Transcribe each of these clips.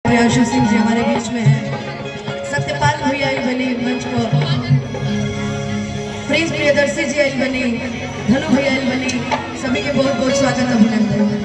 प्रियांशु सिंह जी हमारे बीच में है। सत्यपाल भैया आई बनी मंच पर, प्रिंस प्रियदर्शी जी आई बनी, धनु भैया आई बनी, सभी के बहुत बहुत स्वागत अभिनंदन।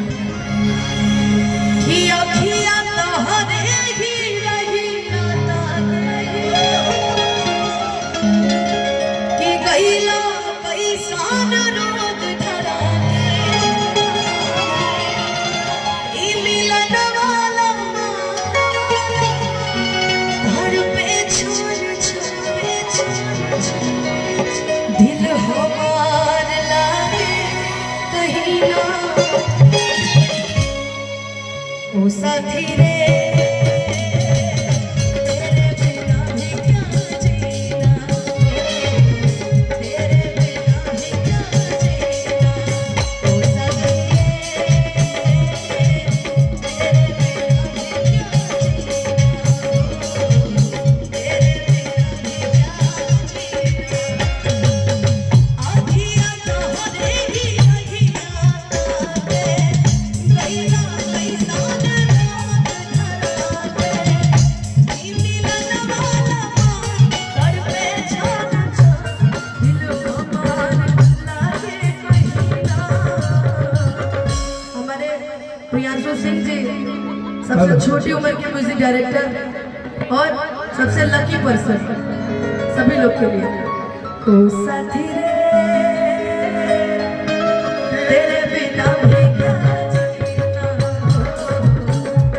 दिल हमार लागे कहीं ना ओ साथी रे प्रियांशु सिंह जी सबसे छोटी उम्र के म्यूजिक डायरेक्टर और सबसे लकी पर्सन सभी लोग के लिए। तो साथी रे तेरे बिना भी क्या जीना,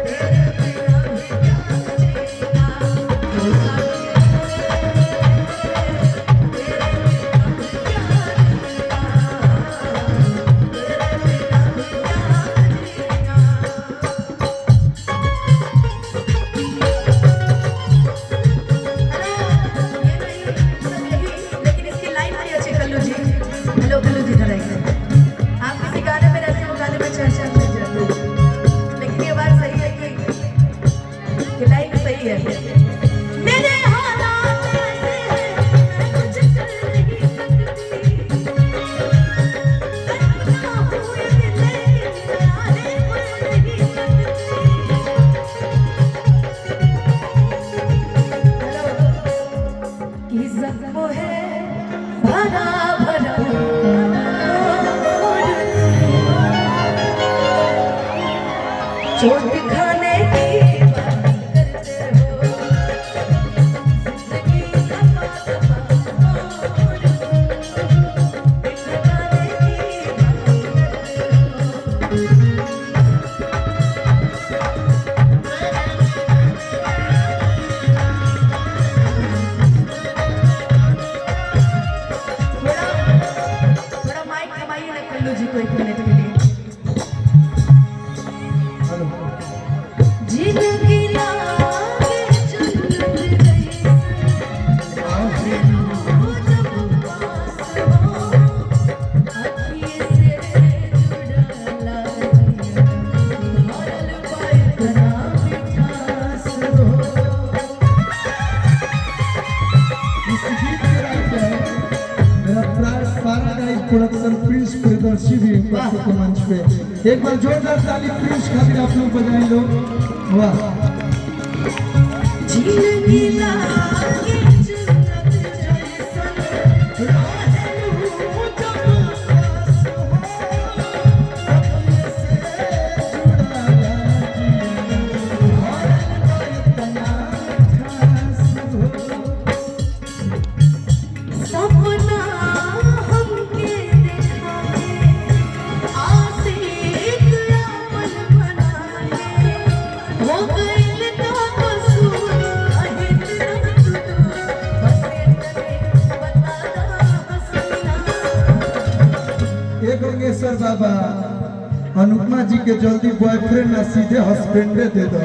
तेरे बिना भी क्या जीना, तो साथी चोट खाने की बात करते हो, जिंदगी दफा दफा मोड़, दिखाने की बात करते हो। थोड़ा माइक कमाइए ना कल्लू जी को 1 मिनट के लिए। जिंदगी लागे जन्नत जैसा, हो जब पास हो, अखिए से जुड़ला जिया, भरल बा इतना मिठास हो। इस गीत के राइटर मेरा पैराडाइज प्रोडक्शन प्रिंस प्रियदर्शी भी उपस्थित है मंच पे। एक बार जोरदार ताली प्रिंस खातिर आप लोग बजाएं लो। वाह। जिंदगी लागे जन्नत जैसा, रहलू जब पास हो, अखिए से जुड़ला जिया, भरल बा इतना मिठास हो। सपना हमके देखा के, आशिक अपन बना के, हो गइल ना कसूर, कहे इतना तू दूर, बस इतने बता दा हसीना। एक गंगेश्वर बाबा अनुपमा जी के जल्दी बॉयफ्रेंड ना सीधे हस्बैंडे दे दो।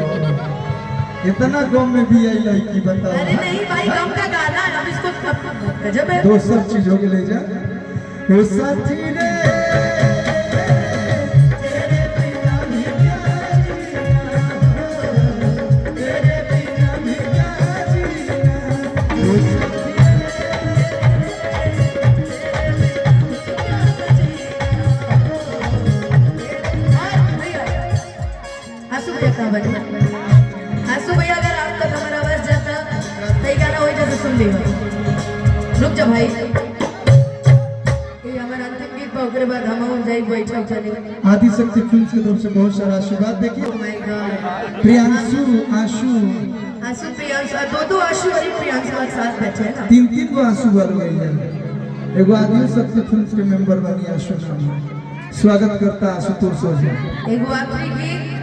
इतना गम में भी आई लड़की बता। अरे नहीं भाई, गम का गाना है, अब इसको गजब है। दो सब चीजों के ले जा। ओ साथी रे तेरे बिना भी क्या जीना, तेरे बिना भी क्या जीना, ओ साथी आंसू भैया कहाँ बजे? आंसू भैया अगर आप तक हमारा आवाज जाता तो ये गाना हो जाता सुन लेगा। रुक जा भाई, ये हमारा अंतिम गीत बा, ओकरे बाद हम हो जाई बैठा चले। आदिशक्ति फिल्म्स की तरफ से बहुत सारा आशीर्वाद। देखिए Oh my God। Priyanshu Ashu आंसू प्रियांशु, दो आंसू और एक प्रियांशु एक साथ बैठे हैं ना। तीन गो आंसू बन गई है। एगो आदिशक्ति फिल्म्स के मेंबर बनी आशु नाम। स्वागत करता आशुतोष ओझा। एगो आखिरी गीत